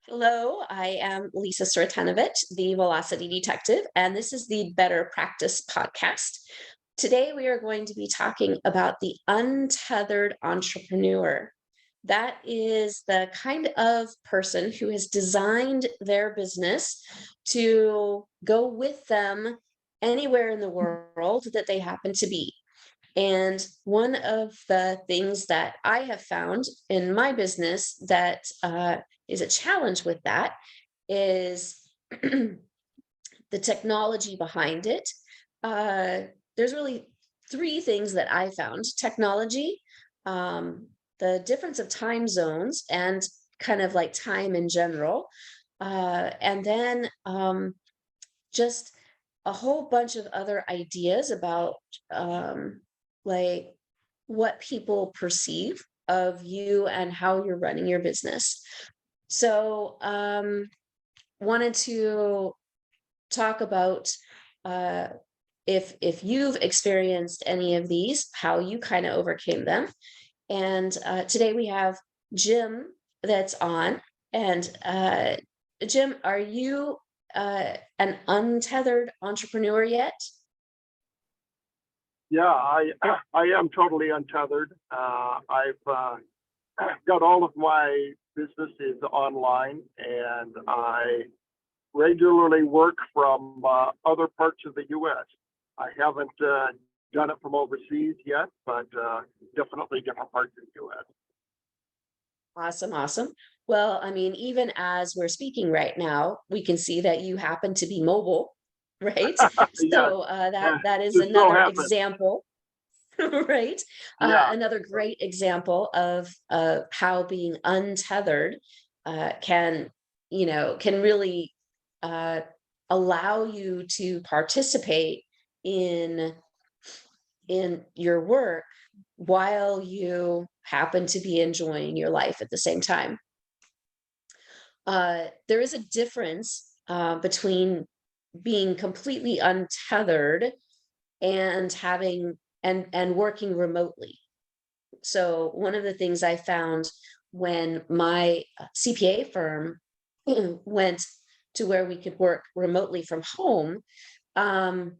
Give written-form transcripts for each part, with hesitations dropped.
Hello, I am Lisa Sretenovic, the Velocity Detective, and this is the Better Practice podcast. Today, we are going to be talking about the untethered entrepreneur. That is the kind of person who has designed their business to go with them anywhere in the world that they happen to be. And one of the things that I have found in my business that is a challenge with that is the technology behind it. There's really three things that I found: technology, the difference of time zones, and kind of like time in general, and then just a whole bunch of other ideas about like what people perceive of you and how you're running your business. So wanted to talk about if you've experienced any of these, how you kind of overcame them. And today we have Jim that's on. And Jim, are you an untethered entrepreneur yet? Yeah, I am totally untethered. I've got all of my businesses online, and I regularly work from other parts of the U.S. I haven't done it from overseas yet, but definitely different parts of the U.S. Awesome, awesome. Well, I mean, even as we're speaking right now, we can see that you happen to be mobile, right? Yes, So that is just so another happens. example, right? Yeah, Another great example of how being untethered can, can really uh, allow you to participate in your work while you happen to be enjoying your life at the same time. There is a difference between being completely untethered and having and working remotely. So one of the things I found when my CPA firm went to where we could work remotely from home, um,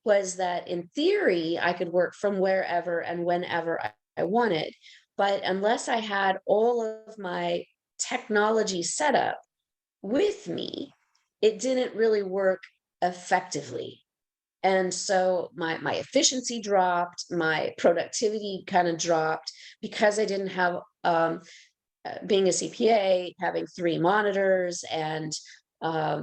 was that in theory, I could work from wherever and whenever I wanted. But unless I had all of my technology set up with me, it didn't really work effectively. And so my efficiency dropped, my productivity kind of dropped because I didn't have being a CPA, having three monitors and a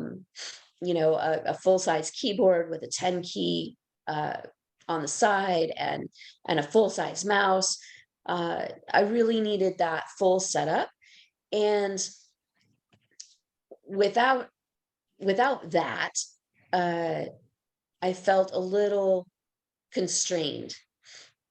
full-size keyboard with a 10 key on the side and a full-size mouse. I really needed that full setup. And without that, I felt a little constrained.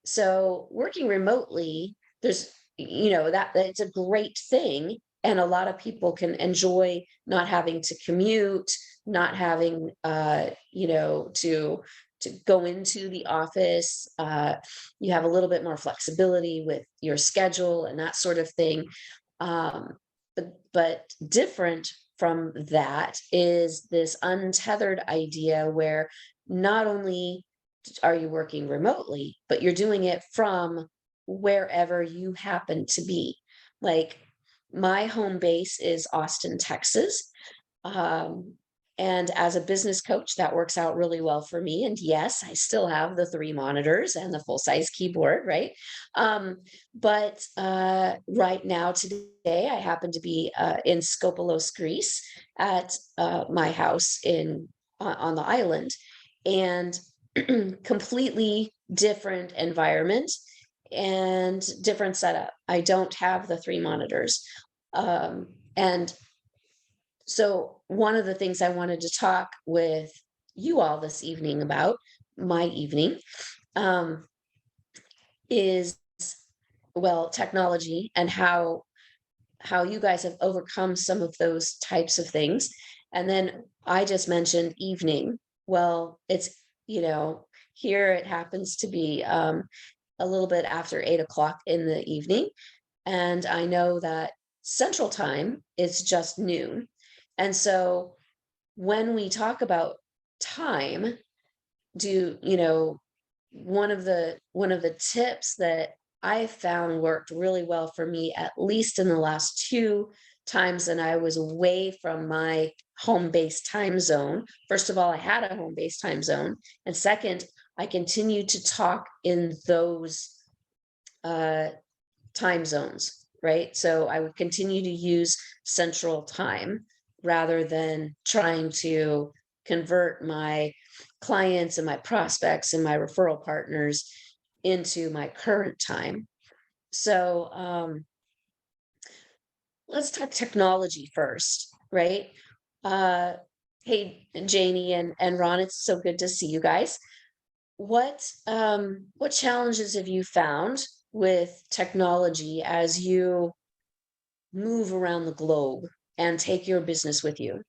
So working remotely, there's, that it's a great thing. And a lot of people can enjoy not having to commute, not having, to go into the office. You have a little bit more flexibility with your schedule and that sort of thing. But different from that is this untethered idea where not only are you working remotely, but you're doing it from wherever you happen to be. Like my home base is Austin, Texas. And as a business coach, that works out really well for me. And yes, I still have the three monitors and the full size keyboard, right? But right now, today, I happen to be in Skopelos, Greece, at my house on the island, and completely different environment and different setup. I don't have the three monitors, and so one of the things I wanted to talk with you all this evening about, my evening, is, well, technology and how you guys have overcome some of those types of things. And then I just mentioned evening. Well, it's, here it happens to be a little bit after 8 o'clock in the evening. and I know that Central Time is just noon. And so when we talk about time, one of the tips that I found worked really well for me, at least in the last two times that I was away from my home-based time zone. First of all, I had a home-based time zone. And second, I continued to talk in those time zones, right? So I would continue to use Central Time rather than trying to convert my clients and my prospects and my referral partners into my current time. So let's talk technology first, right? Hey, Janie and Ron, it's so good to see you guys. What challenges have you found with technology as you move around the globe and take your business with you?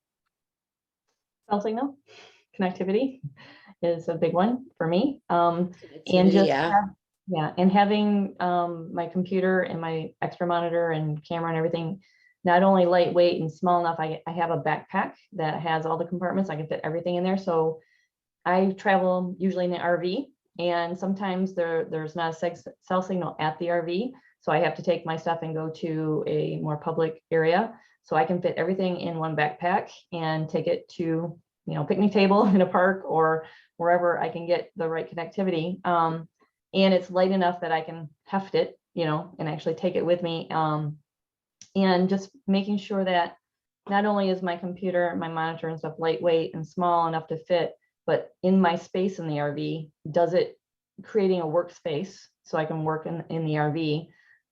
Cell signal connectivity is a big one for me. And Connectivity, just yeah. and having my computer and my extra monitor and camera and everything, not only lightweight and small enough, I have a backpack that has all the compartments. I can fit everything in there. So I travel usually in the RV, and sometimes there's not a cell signal at the RV. So I have to take my stuff and go to a more public area. So I can fit everything in one backpack and take it to, picnic table in a park or wherever I can get the right connectivity. And it's light enough that I can heft it, and actually take it with me. And just making sure that not only is my computer, my monitor and stuff lightweight and small enough to fit, but in my space in the RV, does it creating a workspace so I can work in the RV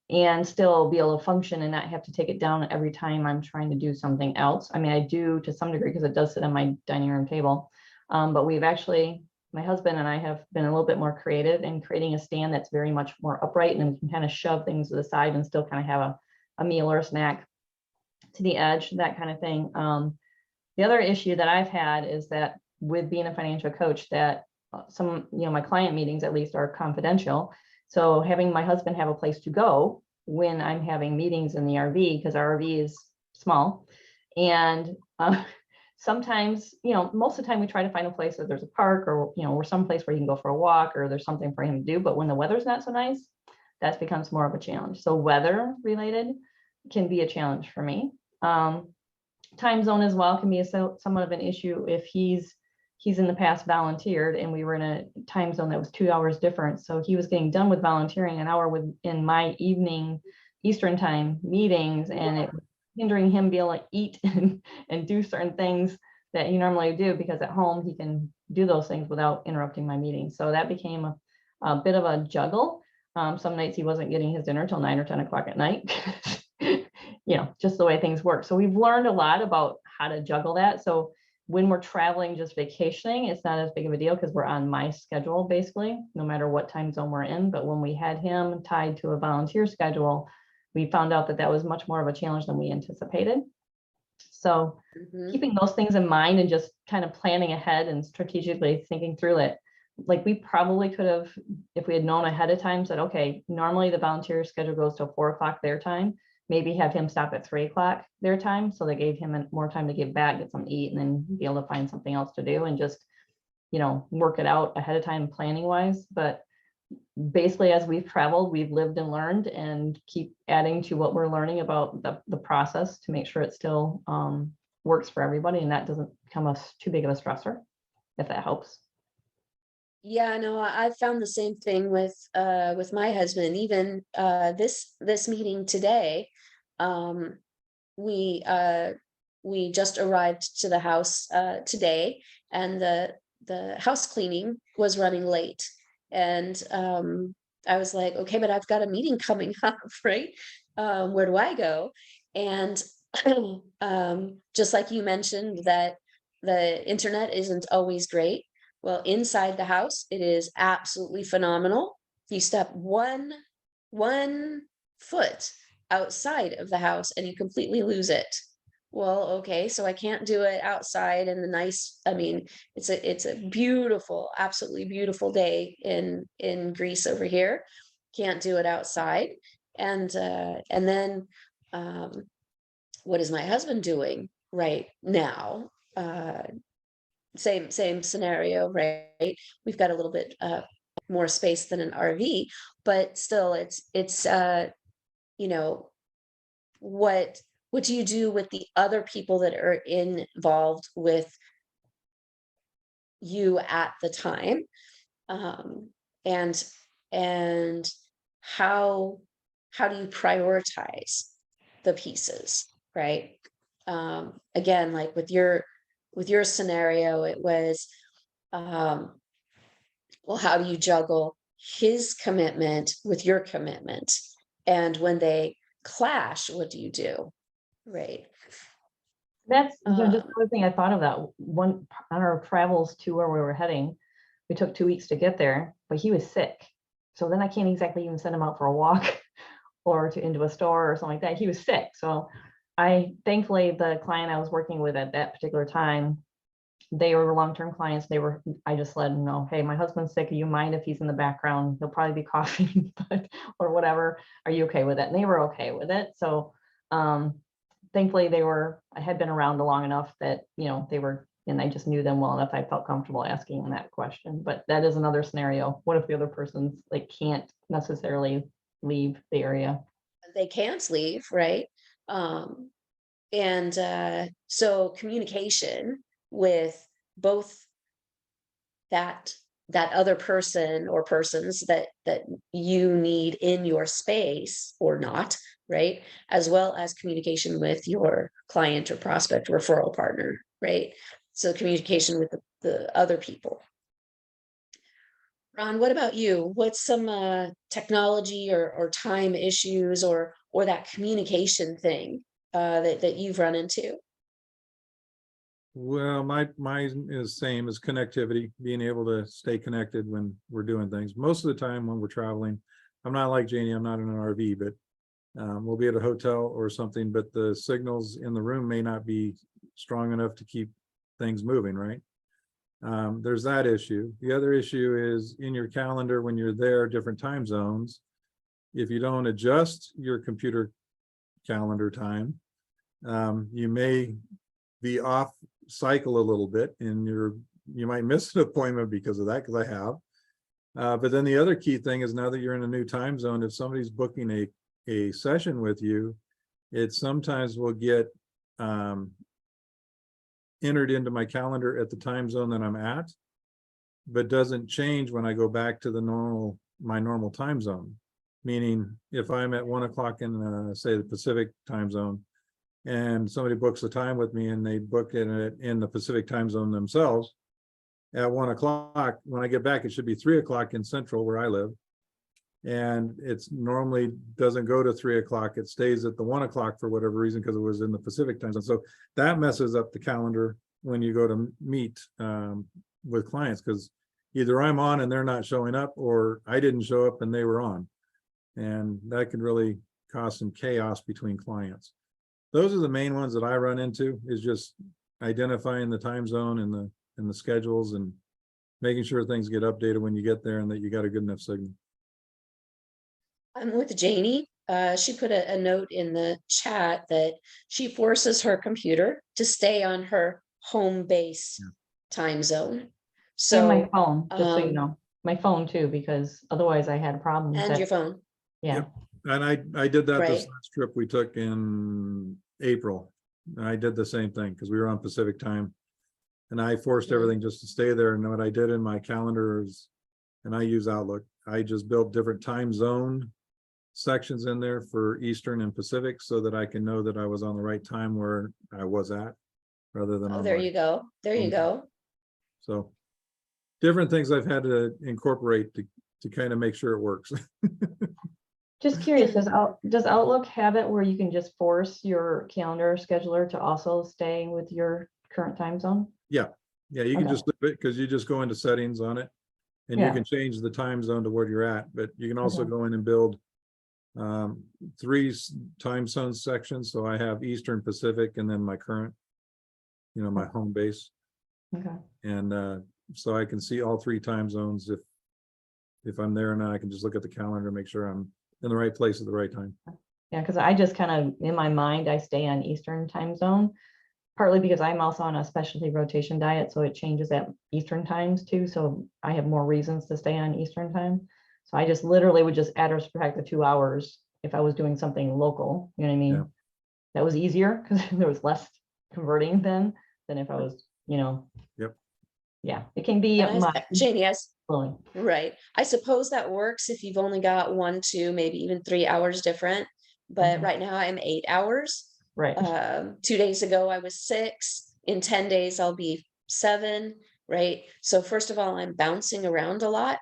and still be able to function and not have to take it down every time I'm trying to do something else. I mean, I do to some degree because it does sit on my dining room table. But my husband and I have been a little bit more creative in creating a stand that's very much more upright, and we can kind of shove things to the side and still kind of have a meal or a snack to the edge, that kind of thing. The other issue that I've had is that with being a financial coach, that some, my client meetings at least are confidential. So having my husband have a place to go when I'm having meetings in the RV, because our RV is small. And sometimes, most of the time we try to find a place that there's a park or, or someplace where you can go for a walk or there's something for him to do. But when the weather's not so nice, that becomes more of a challenge. So weather related can be a challenge for me. Time zone as well can be somewhat of an issue if he's in the past volunteered and we were in a time zone that was 2 hours different. So he was getting done with volunteering an hour in my evening Eastern time meetings, and it was hindering him be able to eat and do certain things that he normally would do, because at home he can do those things without interrupting my meeting. So that became a bit of a juggle. Some nights he wasn't getting his dinner till 9 or 10 o'clock at night. Just the way things work. So we've learned a lot about how to juggle that. So when we're traveling, just vacationing, it's not as big of a deal because we're on my schedule, basically, no matter what time zone we're in. But when we had him tied to a volunteer schedule, we found out that was much more of a challenge than we anticipated. So keeping those things in mind and just kind of planning ahead and strategically thinking through it. Like we probably could have, if we had known ahead of time, said, okay, normally the volunteer schedule goes till 4 o'clock their time. Maybe have him stop at 3 o'clock their time. So they gave him more time to get back, get something to eat, and then be able to find something else to do and just, work it out ahead of time planning wise. But basically, as we've traveled, we've lived and learned and keep adding to what we're learning about the process to make sure it still works for everybody and that doesn't become too big of a stressor, if that helps. Yeah, no, I've found the same thing with my husband. Even this meeting today, we just arrived to the house today, and the house cleaning was running late, and I was like, okay, but I've got a meeting coming up, right? Where do I go? And just like you mentioned, that the internet isn't always great. Well, inside the house, it is absolutely phenomenal. You step one foot outside of the house and you completely lose it. Well, okay, so I can't do it outside in the nice, I mean, it's a beautiful, absolutely beautiful day in Greece over here. Can't do it outside. And then what is my husband doing right now? Same scenario, right? We've got a little bit more space than an RV, but still it's you know, what do you do with the other people that are involved with you at the time? Um, and and how do you prioritize the pieces, right? Again, like with your scenario, it was well, how do you juggle his commitment with your commitment? And when they clash, what do you do? Right. That's just Um, another thing I thought of, that one on our travels to where we were heading. We took 2 weeks to get there, but he was sick. So then I can't exactly even send him out for a walk or into a store or something like that. He was sick. So thankfully the client I was working with at that particular time, they were long-term clients. I just let them know, hey, my husband's sick. Do you mind if he's in the background? He'll probably be coughing, but, or whatever. Are you okay with it? And they were okay with it. So thankfully I had been around long enough that, they were, and I just knew them well enough. I felt comfortable asking them that question. But that is another scenario. What if the other person's like can't necessarily leave the area? they can't leave, right? Um, and so communication with both that other person or persons that you need in your space or not, right, as well as communication with your client or prospect referral partner, right? So communication with the other people. Ron, what about you? What's some technology or time issues or that communication thing that you've run into? Well, mine is same as connectivity, being able to stay connected when we're doing things. Most of the time when we're traveling, I'm not like Janie, I'm not in an RV, but we'll be at a hotel or something, but the signals in the room may not be strong enough to keep things moving, right? There's that issue. The other issue is in your calendar when you're there, different time zones. If you don't adjust your computer calendar time, you may be off cycle a little bit, and you might miss an appointment because of that, because I have. But then the other key thing is, now that you're in a new time zone, if somebody's booking a session with you, it sometimes will get entered into my calendar at the time zone that I'm at, but doesn't change when I go back to my normal time zone. Meaning if I'm at 1 o'clock in say the Pacific time zone, and somebody books a time with me and they book it in the Pacific time zone themselves at 1 o'clock, when I get back, it should be 3 o'clock in Central where I live. And it's normally doesn't go to 3 o'clock. It stays at the 1 o'clock for whatever reason, because it was in the Pacific time zone. So that messes up the calendar when you go to meet with clients, because either I'm on and they're not showing up, or I didn't show up and they were on. And that could really cause some chaos between clients. Those are the main ones that I run into, is just identifying the time zone and the schedules, and making sure things get updated when you get there and that you got a good enough signal. I'm with Janie. She put a note in the chat that she forces her computer to stay on her home base time zone. And my So, phone, just so you know, my phone too, because otherwise I had problems. and your phone, Yeah. Yep. And I did that this right? last trip we took in April. I did the same thing because we were on Pacific time, and I forced everything just to stay there. And what I did in my calendar is, and I use Outlook, I just built different time zone sections in there for Eastern and Pacific, so that I can know that I was on the right time where I was at, rather than Oh, on there my you go. There you phone. go. So different things I've had to incorporate to kind of make sure it works. Just curious, does Outlook have it where you can just force your calendar scheduler to also stay with your current time zone? Yeah, you can Okay. just flip it, because you just go into settings on it, and you Yeah. can change the time zone to where you're at, but you can also Okay. go in and build 3 time zone sections. So I have Eastern, Pacific, and then my current, my home base. Okay. And so I can see all 3 time zones. If I'm there or not, I can just look at the calendar and make sure I'm in the right place at the right time. Yeah, because I just kind of, in my mind, I stay on Eastern time zone, partly because I'm also on a specialty rotation diet, so it changes at Eastern times too. So I have more reasons to stay on Eastern time. So I just literally would just add or subtract the 2 hours if I was doing something local, you know what I mean? Yeah. That was easier because there was less converting than if I was, Yep. Yeah, it can be And Janie, right. I suppose that works if you've only got 1, 2, maybe even 3 hours different. But Mhm. right now I'm 8 hours. Right. 2 days ago I was 6. In 10 days I'll be 7. Right. So first of all, I'm bouncing around a lot.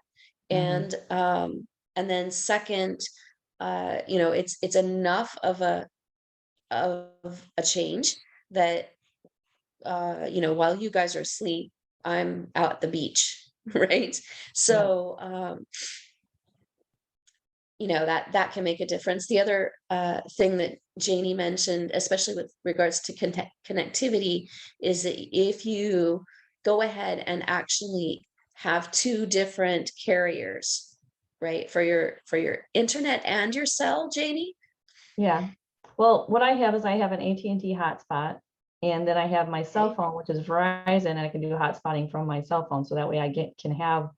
Mhm. And then second, it's enough of a change that while you guys are asleep, I'm out at the beach, right? So that can make a difference. The other thing that Janie mentioned, especially with regards to connectivity, is that if you go ahead and actually have 2 different carriers, right, for your internet and your cell, Janie. Yeah. Well, what I have is I have an AT&T hotspot, and then I have my cell phone, which is Verizon, and I can do hotspotting from my cell phone. So that way I can have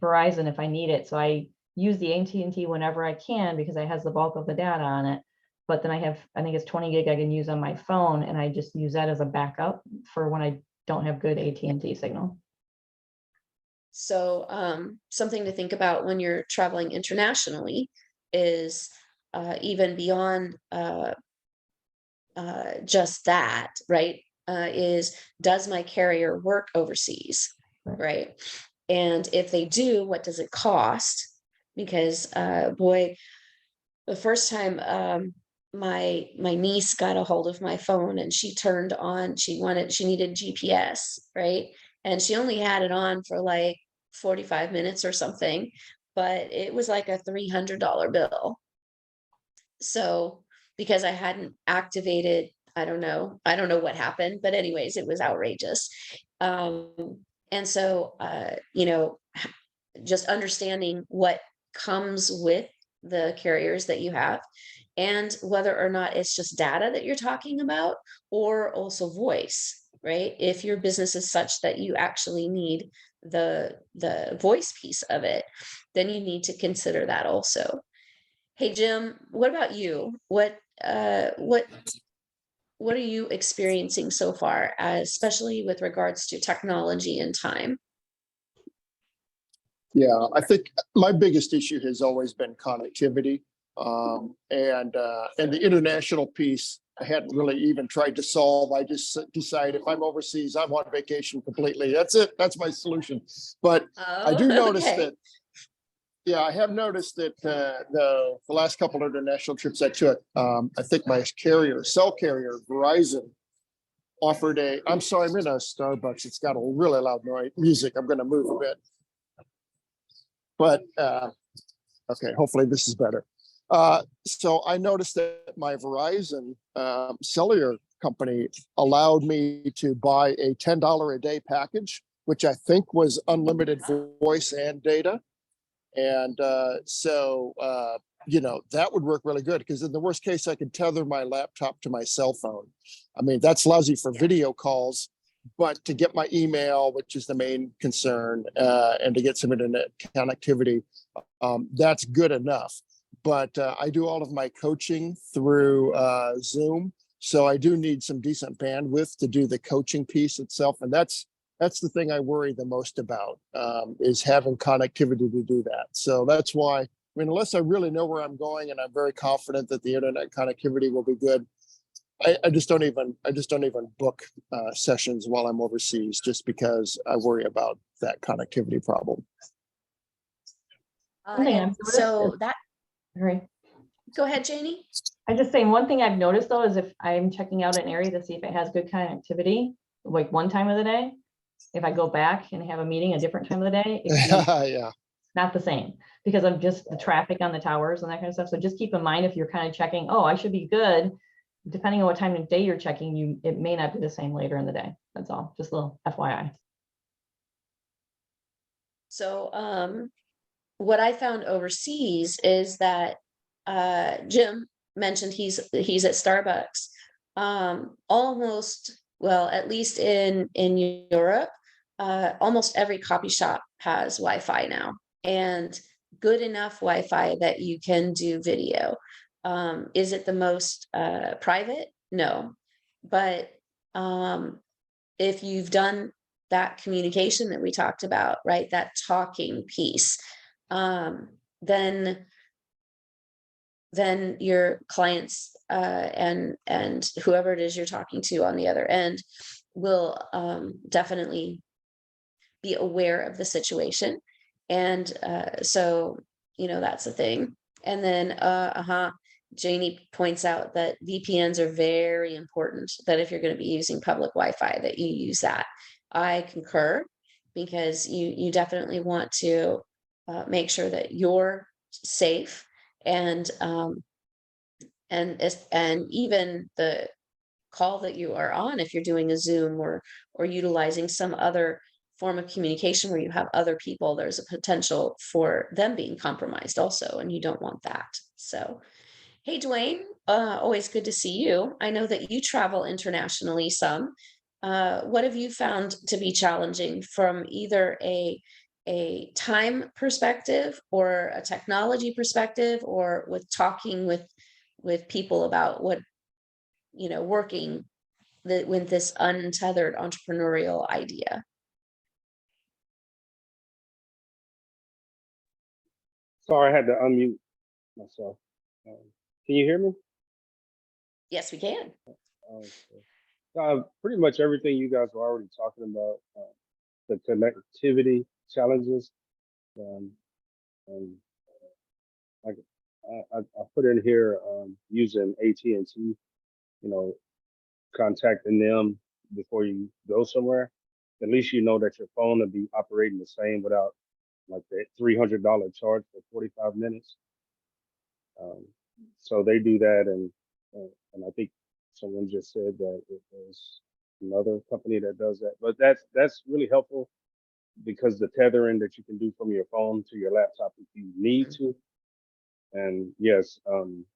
Verizon if I need it. So I use the AT&T whenever I can because it has the bulk of the data on it. But then I think it's 20 gig I can use on my phone, and I just use that as a backup for when I don't have good AT&T signal. So something to think about when you're traveling internationally is even beyond just that, right? Is does my carrier work overseas, right? And if they do, what does it cost? Because boy, the first time my niece got a hold of my phone and she needed GPS, right? And she only had it on for like 45 minutes or something, but it was like a $300 bill. So because I hadn't activated, I don't know what happened, but anyways, it was outrageous. And so just understanding what comes with the carriers that you have, and whether or not it's just data that you're talking about, or also voice, right? If your business is such that you actually need the voice piece of it, then you need to consider that also. Hey Jim, what about you? What are you experiencing so far, especially with regards to technology and time? Yeah, I think my biggest issue has always been connectivity. And the international piece, I hadn't really even tried to solve. I just decide if I'm overseas, I'm on vacation completely. That's it. That's my solution. But I do notice Okay. that, yeah, I have noticed that the last couple of international trips I took, I think my cell carrier, Verizon, offered I'm sorry, I'm in a Starbucks. It's got a really loud music. I'm going to move a bit. But okay, hopefully this is better. So I noticed that my Verizon cellular company allowed me to buy a $10 a day package, which I think was unlimited voice and data. And that would work really good, because in the worst case, I could tether my laptop to my cell phone. I mean, that's lousy for video calls, but to get my email, which is the main concern, and to get some internet connectivity, that's good enough. But I do all of my coaching through Zoom, so I do need some decent bandwidth to do the coaching piece itself, and that's the thing I worry the most about, is having connectivity to do that. So that's why, I mean, unless I really know where I'm going and I'm very confident that the internet connectivity will be good, I just don't even book sessions while I'm overseas, just because I worry about that connectivity problem. One thing I've noticed Go ahead, Janie. I just saying, one thing I've noticed though is if I'm checking out an area to see if it has good connectivity, like one time of the day, if I go back and have a meeting a different time of the day, Yeah, not the same, because of just the traffic on the towers and that kind of stuff. So just keep in mind, if you're kind of checking, oh, I should be good, depending on what time of day you're checking, it may not be the same later in the day. That's all, just a little FYI. So what I found overseas is that Jim mentioned he's at Starbucks. Almost, well, at least in Europe, almost every coffee shop has Wi-Fi now, and good enough Wi-Fi that you can do video. Is it the most private? No, but if you've done that communication that we talked about, right, that talking piece, then your clients and whoever it is you're talking to on the other end will definitely be aware of the situation. And so, that's the thing. And then Janie points out that VPNs are very important, that if you're going to be using public Wi-Fi, that you use that. I concur, because you definitely want to make sure that you're safe, and even the call that you are on, if you're doing a Zoom or utilizing some other form of communication where you have other people, there's a potential for them being compromised also, and you don't want that. So, hey, Dwayne, always good to see you. I know that you travel internationally some. What have you found to be challenging from either a time perspective or a technology perspective, or with talking with people about what, working with this untethered entrepreneurial idea? Sorry, I had to unmute myself. Can you hear me? Yes, we can. Pretty much everything you guys were already talking about, the connectivity challenges, and like I put in here using AT&T, contacting them before you go somewhere. At least you know that your phone will be operating the same without like the $300 charge for 45 minutes. So they do that, and I think someone just said that there's another company that does that. But that's really helpful, because the tethering that you can do from your phone to your laptop if you need to. And yes,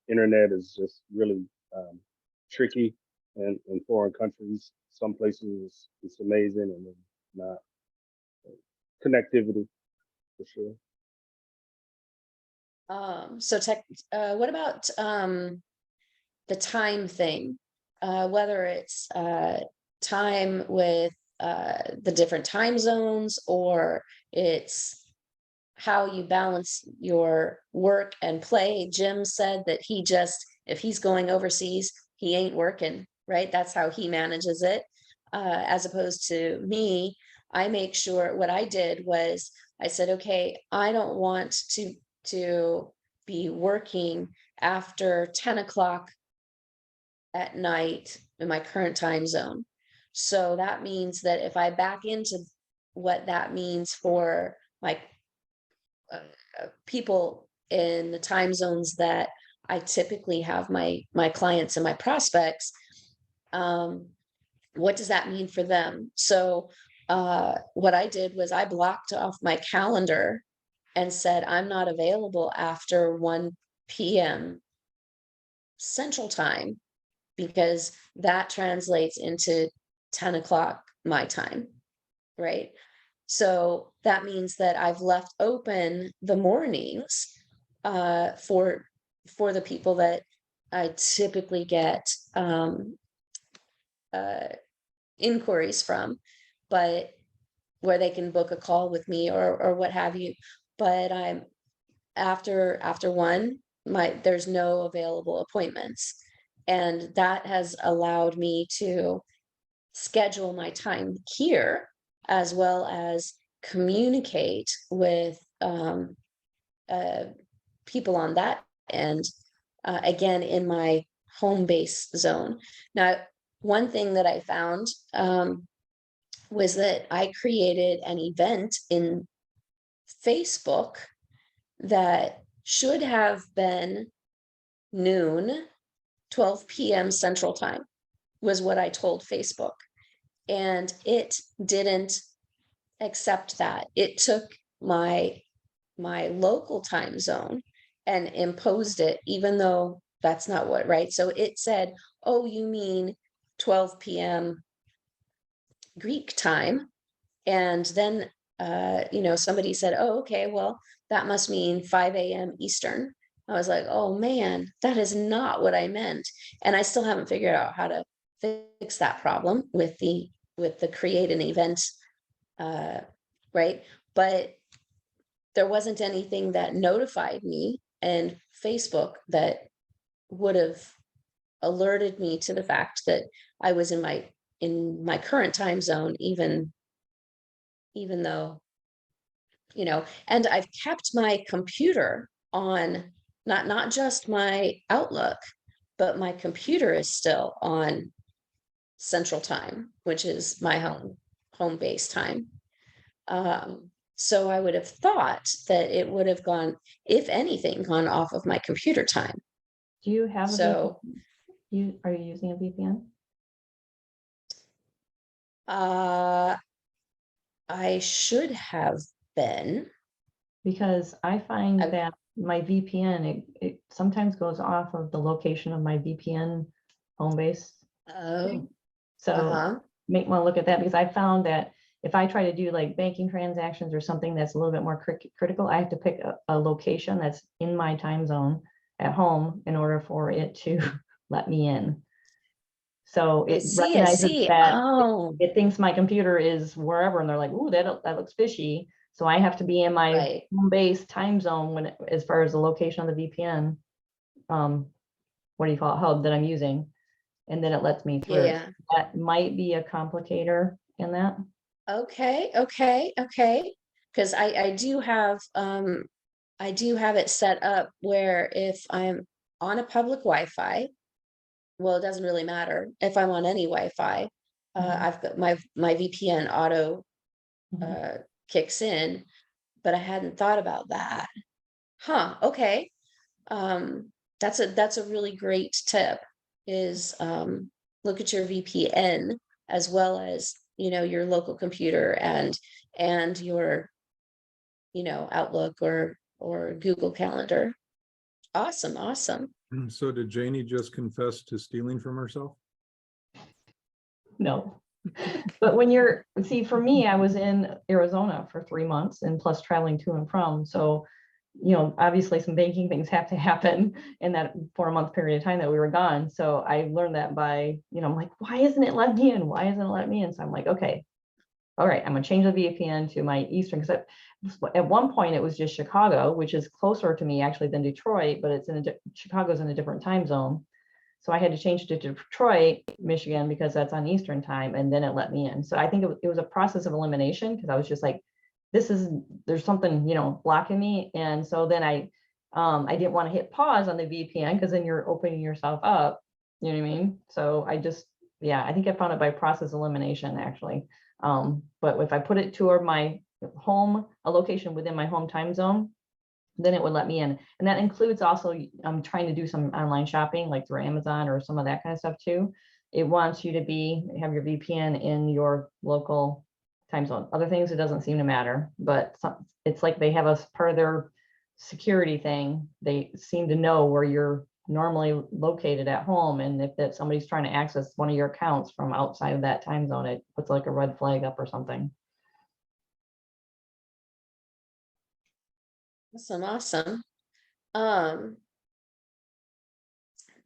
internet is just really tricky in foreign countries. Some places it's amazing, and not. Connectivity for sure. So what about the time thing? Whether it's time with the different time zones, or it's how you balance your work and play. Jim said that if he's going overseas, he ain't working, right? That's how he manages it. As opposed to me, I make sure what I did was I said, okay, I don't want to be working after 10 o'clock at night in my current time zone. So that means that if I back into what that means for like people in the time zones that I typically have my clients and my prospects, what does that mean for them? So what I did was I blocked off my calendar and said, I'm not available after 1 p.m. Central Time, because that translates into 10 o'clock my time, right? So that means that I've left open the mornings for the people that I typically get inquiries from, but where they can book a call with me or what have you. But I'm after 1, there's no available appointments. And that has allowed me to schedule my time here, as well as communicate with people on that end, again, in my home base zone. Now, one thing that I found was that I created an event in Facebook that should have been noon, 12 p.m. Central Time, was what I told Facebook. And it didn't accept that. It took my local time zone and imposed it, even though that's not what, right? So it said, oh, you mean 12 p.m. Greek time. And then, somebody said, oh, okay, well, that must mean 5 a.m. Eastern. I was like, oh man, that is not what I meant. And I still haven't figured out how to fix that problem with the create an event, right? But there wasn't anything that notified me and Facebook that would have alerted me to the fact that I was in my current time zone, even though, and I've kept my computer on, not just my Outlook, but my computer is still on Central Time, which is my home base time. So I would have thought that it would have gone, if anything, gone off of my computer time. Do you have a So, VPN? Are you using a VPN? I should have been. Because I find I've- that my VPN, it sometimes goes off of the location of my VPN home base Oh, thing. So uh-huh. make one look at that, because I found that if I try to do like banking transactions or something that's a little bit more critical, I have to pick a location that's in my time zone at home in order for it to let me in. So I it see. recognizes that Oh, it thinks my computer is wherever, and they're like, ooh, that looks fishy. So I have to be in my right. home base time zone as far as the location of the VPN, what do you call it, hub that I'm using, and then it lets me through. Yeah. That might be a complicator in that. Okay. Because I do have it set up where if I'm on a public Wi-Fi, well, it doesn't really matter if I'm on any Wi-Fi. Mhm. I've got my VPN auto Mhm. kicks in, but I hadn't thought about that. Huh. Okay. That's a really great tip, is look at your VPN as well as, your local computer and your, Outlook or Google Calendar. Awesome. So did Janie just confess to stealing from herself? No. But see, for me, I was in Arizona for 3 months and plus traveling to and from. So, obviously some banking things have to happen in that 4-month period of time that we were gone. So I learned that by, I'm like, why isn't it letting me in? Why isn't it letting me in? So I'm like, okay, all right, I'm gonna change the VPN to my Eastern, because at one point it was just Chicago, which is closer to me actually than Detroit, but it's Chicago's in a different time zone. So I had to change it to Detroit, Michigan, because that's on Eastern time, and then it let me in. So I think it was a process of elimination, because I was just like, there's something, blocking me. And so then I didn't want to hit pause on the VPN, because then you're opening yourself up, you know what I mean? So I think I found it by process elimination, actually. But if I put it toward my home, a location within my home time zone, then it would let me in. And that includes also, I'm trying to do some online shopping, like through Amazon or some of that kind of stuff too. It wants you to have your VPN in your local time zone. Other things, it doesn't seem to matter, but it's like they have a part of their security thing. They seem to know where you're normally located at home. And if somebody's trying to access one of your accounts from outside of that time zone, it puts like a red flag up or something. Awesome.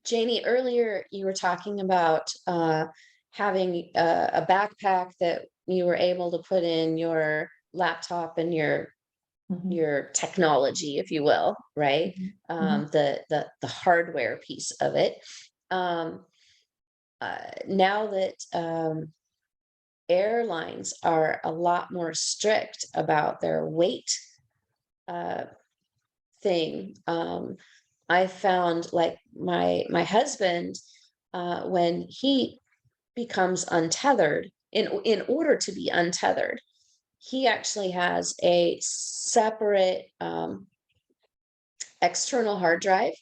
Janie, earlier you were talking about having a backpack that you were able to put in your laptop and your technology, if you will, right? The hardware piece of it. Now that airlines are a lot more strict about their weight thing, I found, like, my husband, when he becomes untethered, in order to be untethered, he actually has a separate external hard drive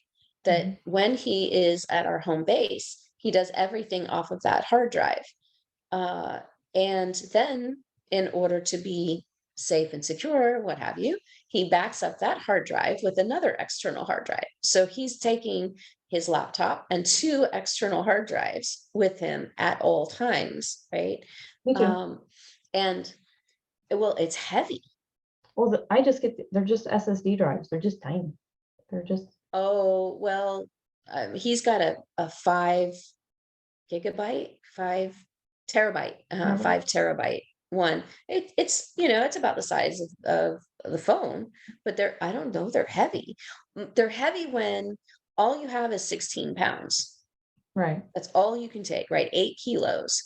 that when he is at our home base, he does everything off of that hard drive. And then in order to be safe and secure, what have you, he backs up that hard drive with another external hard drive. So he's taking his laptop and 2 external hard drives with him at all times, right? Me too. And well, it's heavy. Well, I just get, they're just SSD drives. They're just tiny. They're just, Oh, well, he's got a 5 gigabyte, 5 terabyte, Terabyte? 5 terabyte one. It's, you know, it's about the size of the phone, but I don't know, they're heavy. They're heavy when all you have is 16 pounds. right. That's all you can take, right? 8 kilos.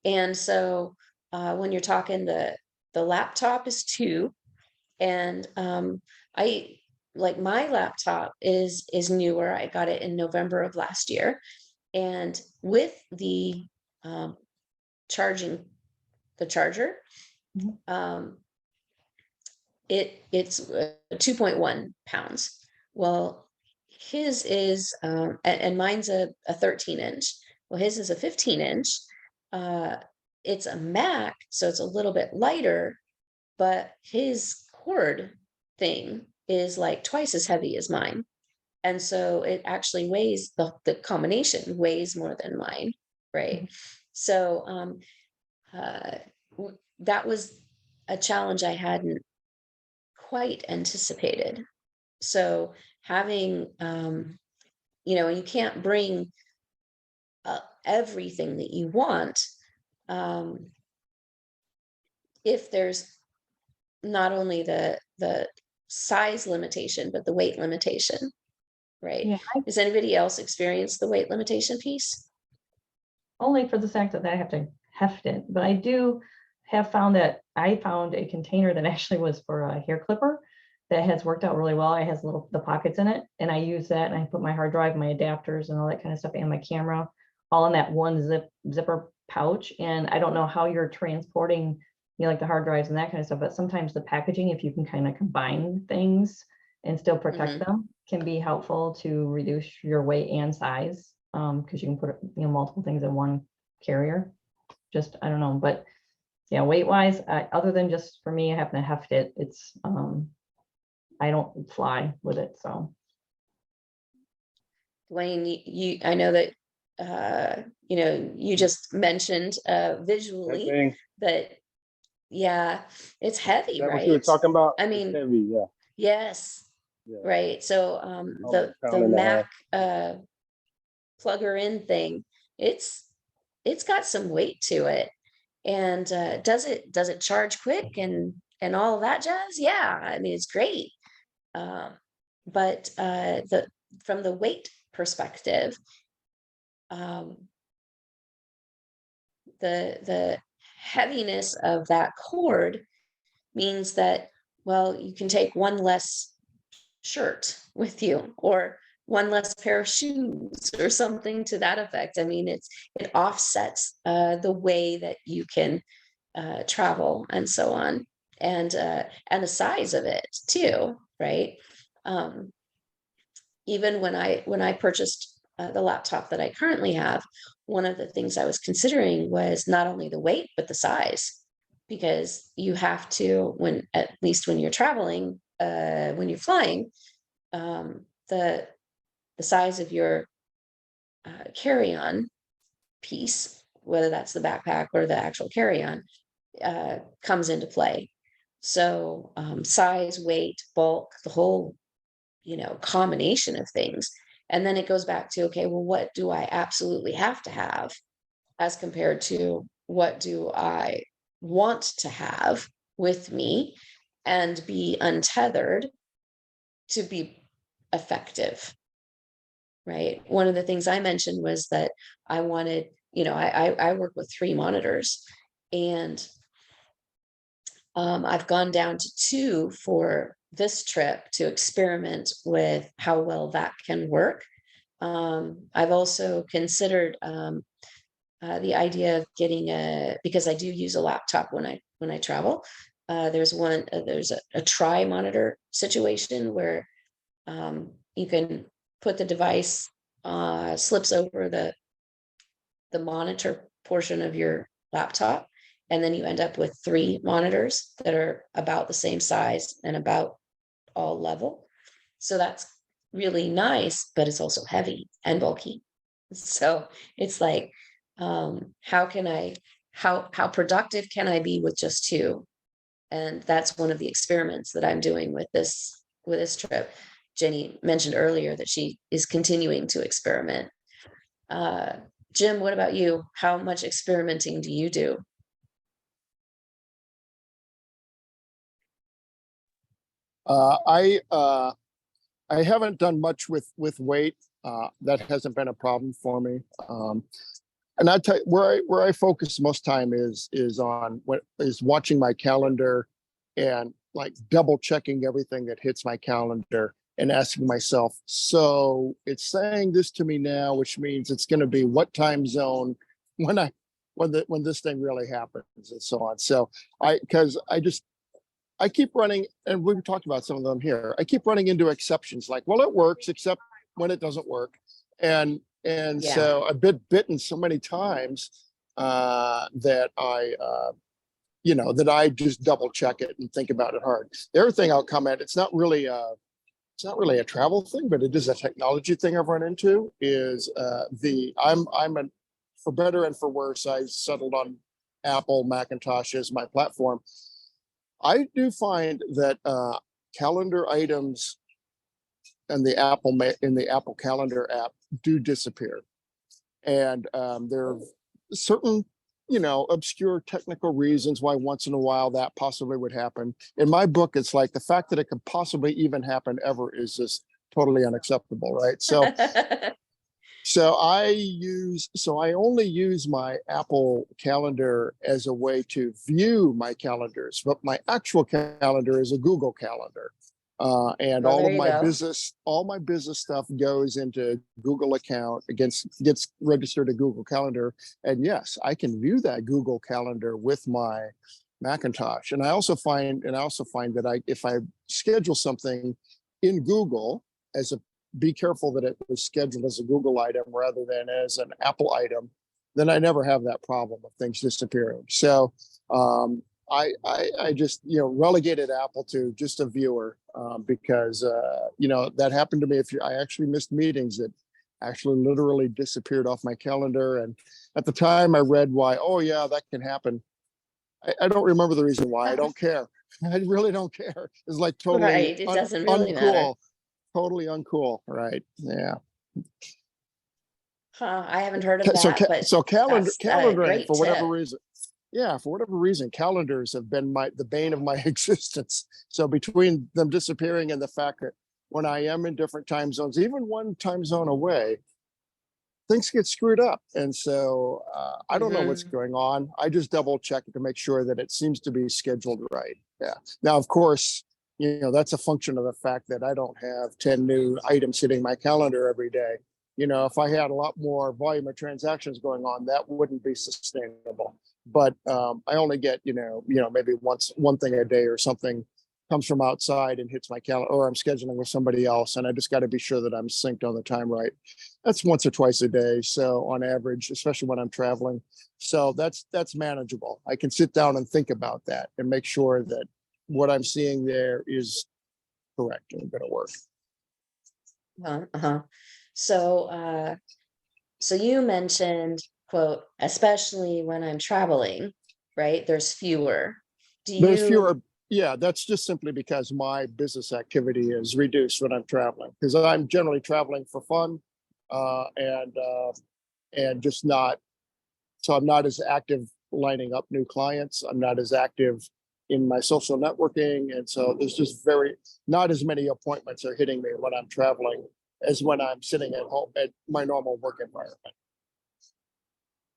And so when you're talking the laptop is 2, and I like my laptop is newer. I got it in November of last year, and with the charging the charger, Mhm. It's 2.1 pounds. Well, his is and mine's a 13 inch. Well, his is a 15 inch. It's a Mac, so it's a little bit lighter, but his cord thing is like twice as heavy as mine. And so it actually weighs, the combination weighs more than mine, right? So that was a challenge I hadn't quite anticipated. So having, you know, you can't bring everything that you want if there's not only the size limitation, but the weight limitation, right? Yeah, Does anybody else experience the weight limitation piece? only for the fact that I have to heft it, but I do have found that I found a container that actually was for a hair clipper that has worked out really well. It has the pockets in it, and I use that, and I put my hard drive, my adapters, and all that kind of stuff, and my camera, all in that one zipper pouch. And I don't know how you're transporting, you know, like the hard drives and that kind of stuff, but sometimes the packaging, if you can kind of combine things and still protect them, can be helpful to reduce your weight and size, because you can put, you know, multiple things in one carrier. Just, I don't know, but yeah, weight wise, other than just for me, I happen to heft it. It's I don't fly with it, so. Dwayne, I know that you know, you just mentioned That visually thing, that, yeah, it's is heavy, that what you were right? talking about? I It's mean, heavy, yeah, yes, yeah. right. So Almost the pound and a half. Mac plugger in thing, it's got some weight to it. And does it charge quick and all of that jazz? Yeah, I mean, it's great. But from the weight perspective, um, the heaviness of that cord means that, well, you can take one less shirt with you, or one less pair of shoes, or something to that effect. I mean, it offsets the way that you can travel and so on, and the size of it too, right? Even when I purchased the laptop that I currently have, one of the things I was considering was not only the weight but the size, because you have to, when at least when you're traveling, when you're flying, the size of your carry-on piece, whether that's the backpack or the actual carry-on, comes into play. So size, weight, bulk, the whole, you know, combination of things. And then it goes back to, okay, well, what do I absolutely have to have as compared to what do I want to have with me and be untethered to be effective, right? One of the things I mentioned was that I wanted, you know, I work with 3 monitors, and I've gone down to 2 for this trip to experiment with how well that can work. I've also considered the idea of getting because I do use a laptop when I travel. There's a tri monitor situation where you can put the device slips over the monitor portion of your laptop, and then you end up with 3 monitors that are about the same size and about all level. So that's really nice, but it's also heavy and bulky. So it's like, how productive can I be with just 2? And that's one of the experiments that I'm doing with this trip. Jenny mentioned earlier that she is continuing to experiment. Jim, what about you? How much experimenting do you do? I haven't done much with weight. That hasn't been a problem for me. And I tell you, where I focus most time is on what is watching my calendar and like double checking everything that hits my calendar and asking myself, so it's saying this to me now, which means it's going to be what time zone when this thing really happens and so on. So I keep running, and we've talked about some of them here. I keep running into exceptions, like, well, it works, except when it doesn't work. And Yeah. so I've been bitten so many times that I just double check it and think about it hard. The other thing I'll comment, it's not really a travel thing, but it is a technology thing I've run into, is for better and for worse, I settled on Apple Macintosh as my platform. I do find that calendar items in the Apple Calendar app do disappear, and there are certain obscure technical reasons why once in a while that possibly would happen. In my book, it's like the fact that it could possibly even happen ever is just totally unacceptable, right? So I only use my Apple Calendar as a way to view my calendars, but my actual calendar is a Google Calendar. And Well, all there of you my business stuff goes into Google account, gets registered to Google Calendar. And yes, I can view that Google Calendar with my Macintosh. And I also find that if I schedule something in Google be careful that it was scheduled as a Google item rather than as an Apple item, then I never have that problem of things disappearing. So I just relegated Apple to just a viewer because that happened to me. I actually missed meetings that actually literally disappeared off my calendar, and at the time I read why. Oh yeah, that can happen. I don't remember the reason why. I don't care. I really don't care. It's like totally Right. It doesn't really matter. uncool. Totally uncool, right? Yeah. Huh, I haven't heard of that, but So that's a calendaring great for whatever tip. reason. Yeah, for whatever reason, calendars have been the bane of my existence. So between them disappearing and the fact that when I am in different time zones, even one time zone away, things get screwed up. And so I don't know what's going on. I just double check it to make sure that it seems to be scheduled right. Yeah. Now, of course, that's a function of the fact that I don't have 10 new items hitting my calendar every day. If I had a lot more volume of transactions going on, that wouldn't be sustainable. But I only get, maybe one thing a day or something comes from outside and hits my calendar, or I'm scheduling with somebody else, and I just got to be sure that I'm synced on the time right. That's once or twice a day. So on average, especially when I'm traveling. So that's manageable. I can sit down and think about that and make sure that what I'm seeing there is correct and going to work. So you mentioned, quote, especially when I'm traveling, right? There's fewer. There's fewer. Yeah, that's just simply because my business activity is reduced when I'm traveling, because I'm generally traveling for fun and just not. So I'm not as active lining up new clients. I'm not as active in my social networking. And so there's just not as many appointments are hitting me when I'm traveling as when I'm sitting at home at my normal work environment.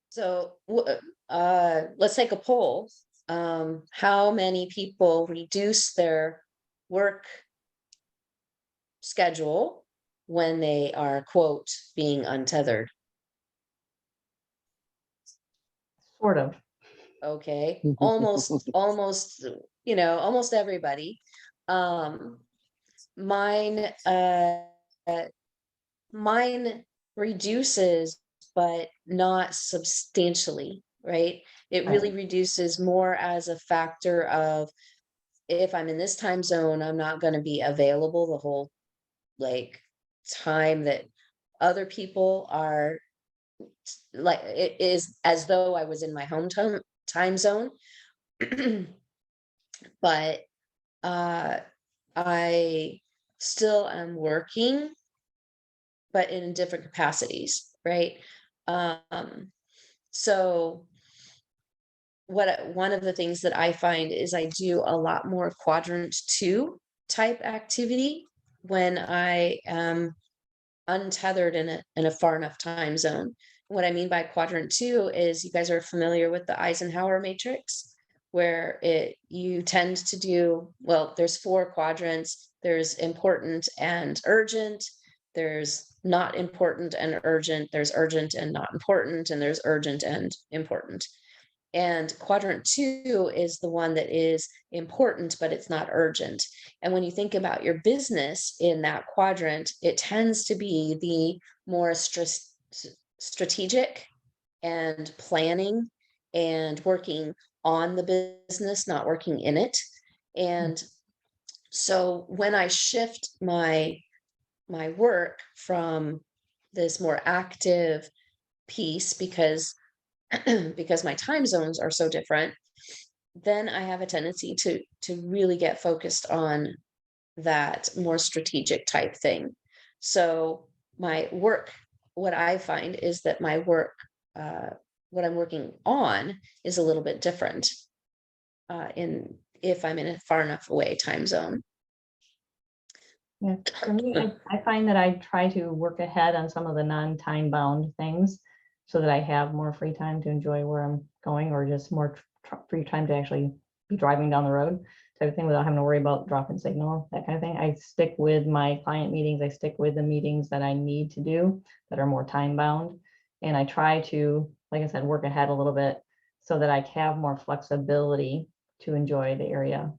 So let's take a poll. How many people reduce their work schedule when they are, quote, being untethered? Sort of. Okay, almost everybody. Mine reduces, but not substantially. right? It really reduces more as a factor of, if I'm in this time zone, I'm not going to be available the whole like time that other people are, like it is as though I was in my hometown time zone. But I still am working, but in different capacities, right? So one of the things that I find is I do a lot more quadrant 2 type activity when I am untethered in a far enough time zone. What I mean by quadrant 2 is, you guys are familiar with the Eisenhower matrix, where you tend to do, well, there's 4 quadrants. There's important and urgent. There's not important and urgent. There's urgent and not important. And there's urgent and important. And quadrant 2 is the one that is important, but it's not urgent. And when you think about your business in that quadrant, it tends to be the more strategic and planning and working on the business, not working in it. And so when I shift my work from this more active piece, because my time zones are so different, then I have a tendency to really get focused on that more strategic type thing. So my work, what I find is that my work, what I'm working on is a little bit different if I'm in a far enough away time zone. Yeah, for me, I find that I try to work ahead on some of the non-time bound things so that I have more free time to enjoy where I'm going, or just more free time to actually be driving down the road type of thing without having to worry about dropping signal, that kind of thing. I stick with my client meetings. I stick with the meetings that I need to do that are more time bound. And I try to, like I said, work ahead a little bit so that I have more flexibility to enjoy the area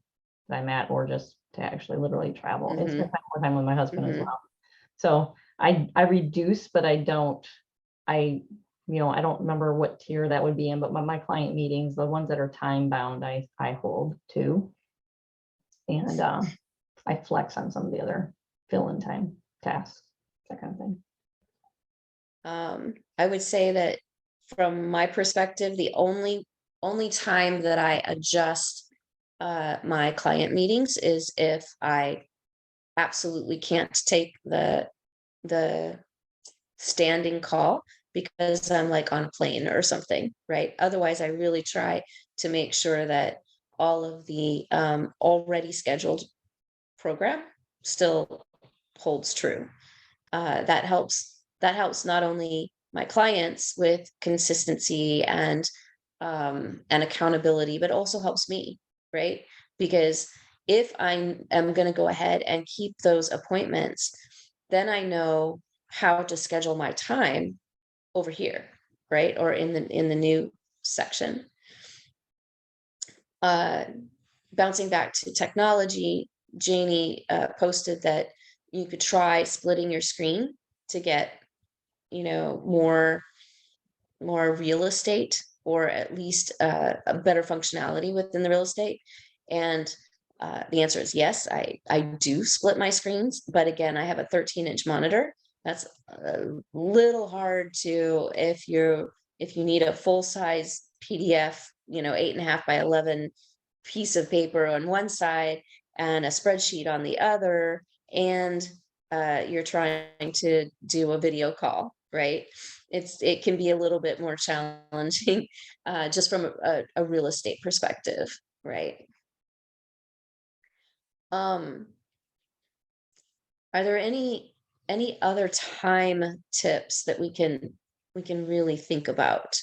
that I'm at, or just to actually literally travel and spend more time with my husband as well. So I reduce, but I don't remember what tier that would be in, but my client meetings, the ones that are time bound, I hold to. And I flex on some of the other fill-in time tasks, that kind of thing. I would say that from my perspective, the only time that I adjust my client meetings is if I absolutely can't take the standing call because I'm like on a plane or something, right? Otherwise, I really try to make sure that all of the already scheduled program still holds true. That helps not only my clients with consistency and accountability, but also helps me, right? Because if I am going to go ahead and keep those appointments, then I know how to schedule my time over here, right? Or in the new section. Bouncing back to technology, Janie posted that you could try splitting your screen to get, more real estate, or at least a better functionality within the real estate. And the answer is yes, I do split my screens, but again, I have a 13-inch monitor. That's a little hard to, if you need a full-size PDF, 8.5 by 11 piece of paper on one side and a spreadsheet on the other, and you're trying to do a video call, right? It can be a little bit more challenging just from a real estate perspective, right? Are there any other time tips that we can really think about?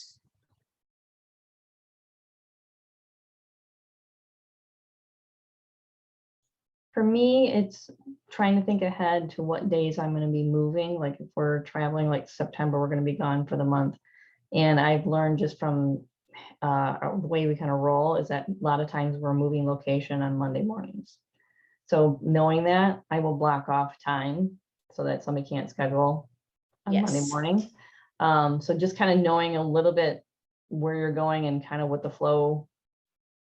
For me, it's trying to think ahead to what days I'm going to be moving. Like if we're traveling, like September, we're going to be gone for the month. And I've learned just from the way we kind of roll is that a lot of times we're moving location on Monday mornings. So knowing that, I will block off time so that somebody can't schedule on Monday morning. So just kind of knowing a little bit where you're going and kind of what the flow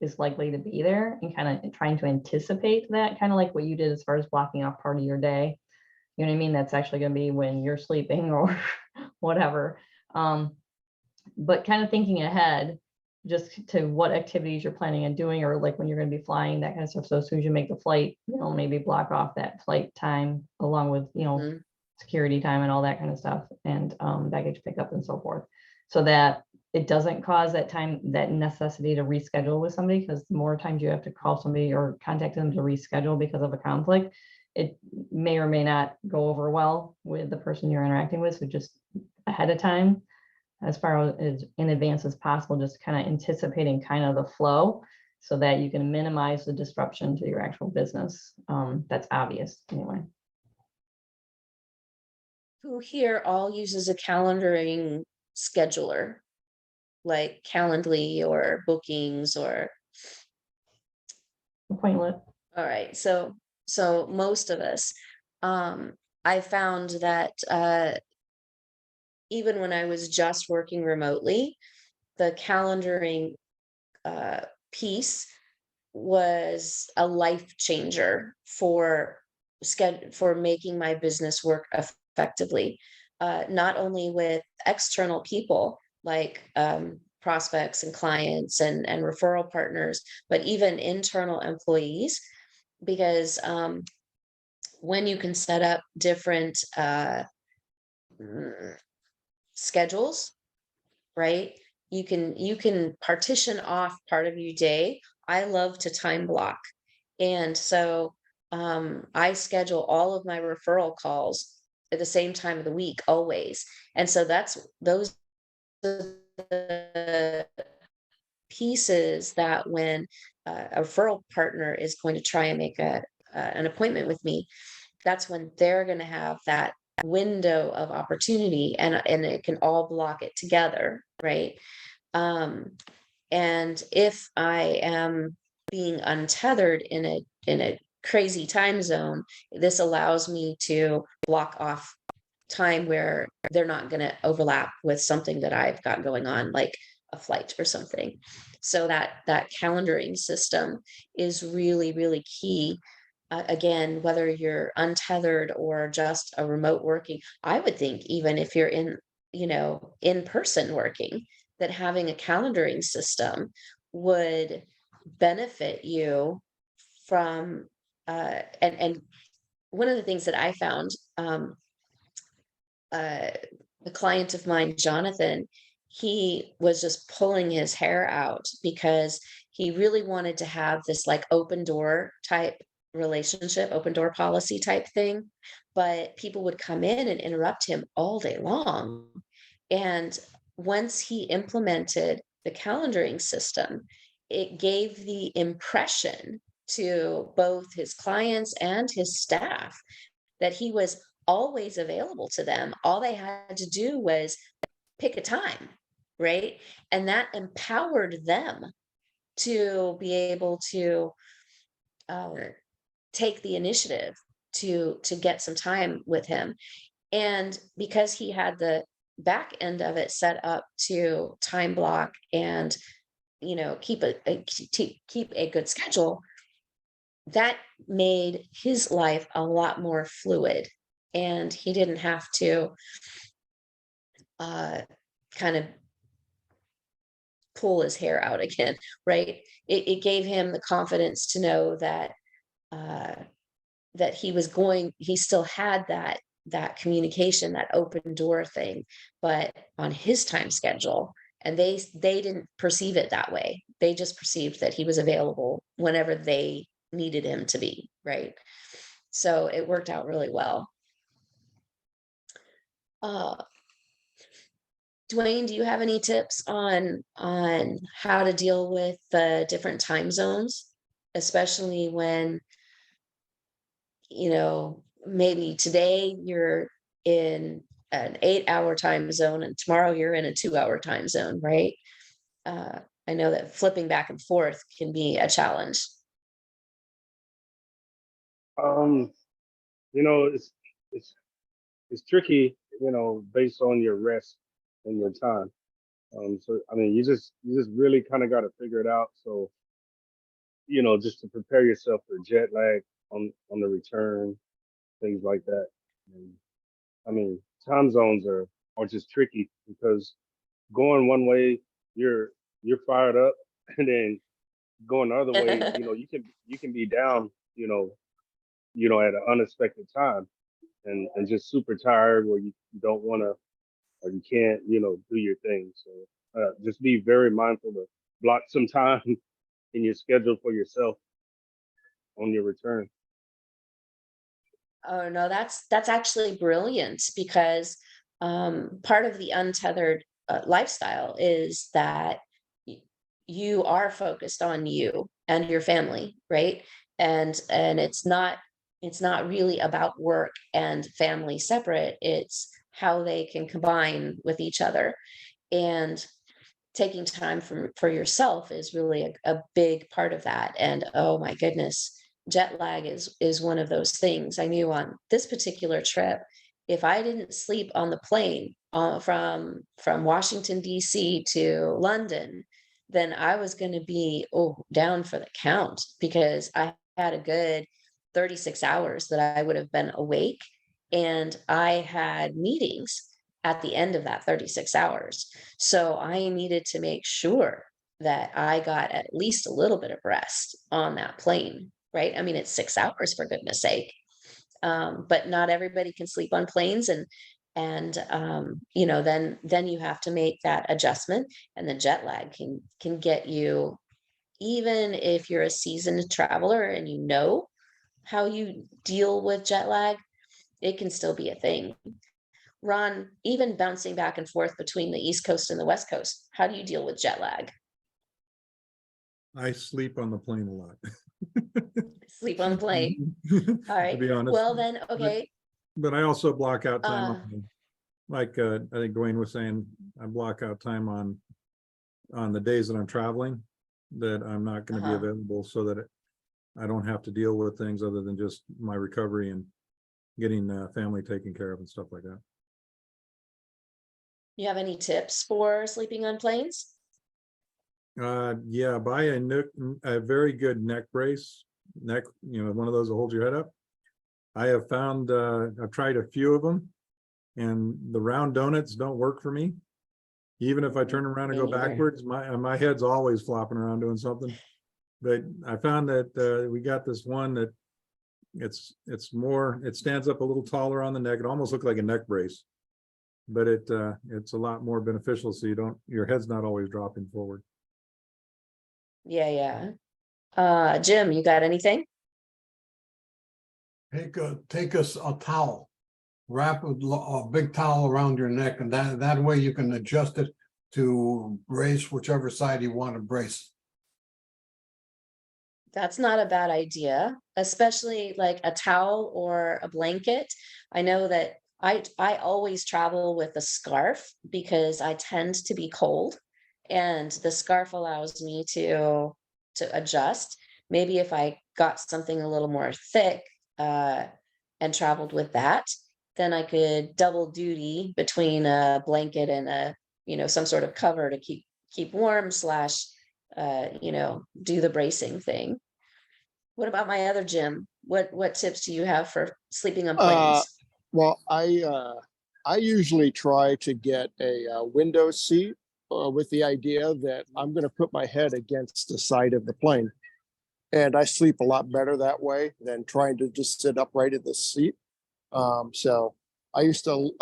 is likely to be there, and kind of trying to anticipate that, kind of like what you did as far as blocking off part of your day. You know what I mean? That's actually going to be when you're sleeping or whatever. But kind of thinking ahead just to what activities you're planning on doing, or like when you're going to be flying, that kind of stuff. So as soon as you make the flight, maybe block off that flight time along with, Mhm. security time and all that kind of stuff, and baggage pickup and so forth, so that it doesn't cause that necessity to reschedule with somebody, because the more times you have to call somebody or contact them to reschedule because of a conflict, it may or may not go over well with the person you're interacting with. So just ahead of time, as far as in advance as possible, just kind of anticipating kind of the flow so that you can minimize the disruption to your actual business. That's obvious anyway. Who here all uses a calendaring scheduler, like Calendly or Bookings or, Pointless. all right, so most of us, I found that even when I was just working remotely, the calendaring piece was a life changer for making my business work effectively, not only with external people like prospects and clients and referral partners, but even internal employees, because when you can set up different schedules, right? You can partition off part of your day. I love to time block. And so I schedule all of my referral calls at the same time of the week always. And so those are the pieces that when a referral partner is going to try and make an appointment with me, that's when they're going to have that window of opportunity, and it can all block it together, right? And if I am being untethered in a crazy time zone, this allows me to block off time where they're not going to overlap with something that I've got going on, like a flight or something. So that calendaring system is really, really key. Again, whether you're untethered or just a remote working, I would think even if you're in person working, that having a calendaring system would benefit you from and one of the things that I found, a client of mine, Jonathan, he was just pulling his hair out because he really wanted to have this like open door type relationship, open door policy type thing. But people would come in and interrupt him all day long. And once he implemented the calendaring system, it gave the impression to both his clients and his staff that he was always available to them. All they had to do was pick a time, right? And that empowered them to be able to uh, take the initiative to get some time with him. And because he had the back end of it set up to time block and keep a good schedule, that made his life a lot more fluid, and he didn't have to kind of pull his hair out again, right? It gave him the confidence to know that he still had that communication, that open door thing, but on his time schedule. And they didn't perceive it that way. They just perceived that he was available whenever they needed him to be, right? So it worked out really well. Dwayne, do you have any tips on how to deal with the different time zones, especially when maybe today you're in an 8-hour time zone and tomorrow you're in a 2-hour time zone, right? I know that flipping back and forth can be a challenge. It's it's tricky, based on your rest and your time. So I mean, you just really kind of got to figure it out. So just to prepare yourself for jet lag on the return, things like that. And, I mean, time zones are just tricky because going one way, you're fired up, and then going the other way, you can be down, at an unexpected time, and just super tired where you don't want to or you can't, do your thing. So just be very mindful to block some time in your schedule for yourself on your return. Oh no, that's actually brilliant because part of the untethered lifestyle is that you are focused on you and your family, right? And it's not really about work and family separate. It's how they can combine with each other. And taking time for yourself is really a big part of that. And oh my goodness, jet lag is one of those things. I knew on this particular trip, if I didn't sleep on the plane from Washington DC to London, then I was going to be down for the count because I had a good 36 hours that I would have been awake, and I had meetings at the end of that 36 hours. So I needed to make sure that I got at least a little bit of rest on that plane, right? I mean, it's 6 hours for goodness sake. But not everybody can sleep on planes, and then you have to make that adjustment, and the jet lag can get you, even if you're a seasoned traveler and you know how you deal with jet lag, it can still be a thing. Ron, even bouncing back and forth between the East Coast and the West Coast, how do you deal with jet lag? I sleep on the plane a lot. Sleep on the plane. All To right. be honest. Well, then, okay. But I also block out time Uh, like I think Dwayne was saying, I block out time on the days that I'm traveling that I'm not going to be uh-huh. available so that I don't have to deal with things other than just my recovery and getting family taken care of and stuff like that. You have any tips for sleeping on planes? Yeah, buy a very good neck brace, one of those that holds your head up. I have found, I've tried a few of them, and the round donuts don't work for me. Even if I turn around and Me go neither. backwards, my head's always flopping around doing something. But I found that we got this one that it stands up a little taller on the neck. It almost looks like a neck brace, but it's a lot more beneficial, so your head's not always dropping forward. Yeah, yeah. Jim, you got anything? Take us a towel, wrap a big towel around your neck, and that way you can adjust it to brace whichever side you want to brace. That's not a bad idea, especially like a towel or a blanket. I know that I always travel with a scarf because I tend to be cold, and the scarf allows me to adjust. Maybe if I got something a little more thick and traveled with that, then I could double duty between a blanket and some sort of cover to keep warm slash do the bracing thing. What about my other Jim? What tips do you have for sleeping on Uh, planes? well, I usually try to get a window seat with the idea that I'm going to put my head against the side of the plane, and I sleep a lot better that way than trying to just sit upright in the seat. So I used to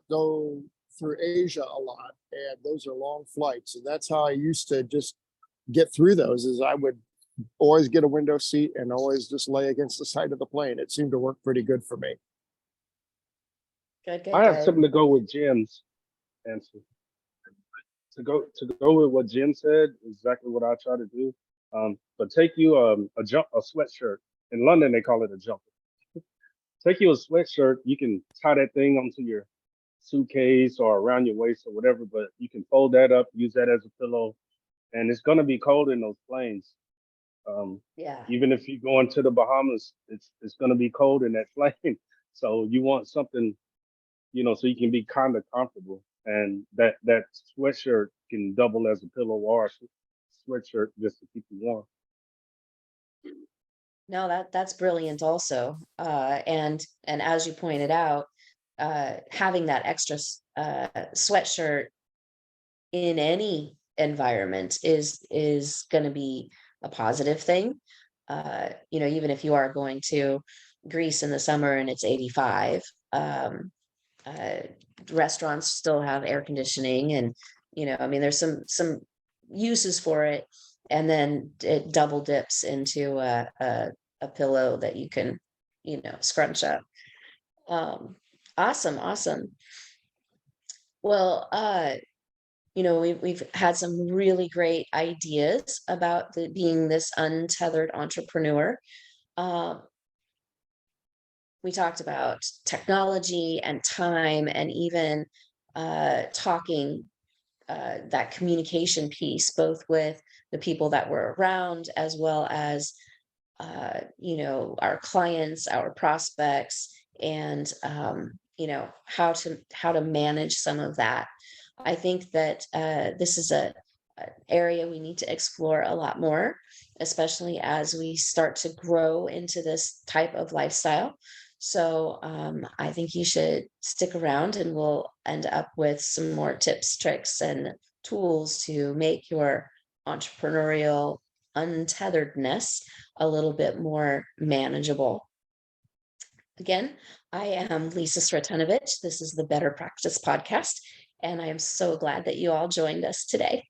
go through Asia a lot, and those are long flights, and that's how I used to just get through those. Is I would always get a window seat and always just lay against the side of the plane. It seemed to work pretty good for me. Good, I good, have good. something to go with Jim's answer. To go with what Jim said, exactly what I try to do. But take you a sweatshirt. In London, they call it a jumper. Take you a sweatshirt. You can tie that thing onto your suitcase or around your waist or whatever, but you can fold that up, use that as a pillow, and it's gonna be cold in those planes. Yeah. Even if you go into the Bahamas, it's gonna be cold in that plane. So you want something, so you can be kind of comfortable. And that sweatshirt can double as a pillow or a sweatshirt just to keep you warm. No, that's brilliant also. And as you pointed out, having that extra sweatshirt in any environment is going to be a positive thing. Even if you are going to Greece in the summer and it's 85, uh, restaurants still have air conditioning, and I mean, there's some uses for it, and then it double dips into a pillow that you can scrunch up. Awesome. Well, we've had some really great ideas about being this untethered entrepreneur. Um, we talked about technology and time, and even talking that communication piece, both with the people that were around, as well as our clients, our prospects, and how to manage some of that. I think that this is an area we need to explore a lot more, especially as we start to grow into this type of lifestyle. So I think you should stick around, and we'll end up with some more tips, tricks, and tools to make your entrepreneurial untetheredness a little bit more manageable. Again, I am Lisa Sretenovic. This is the Better Practice Podcast, and I am so glad that you all joined us today.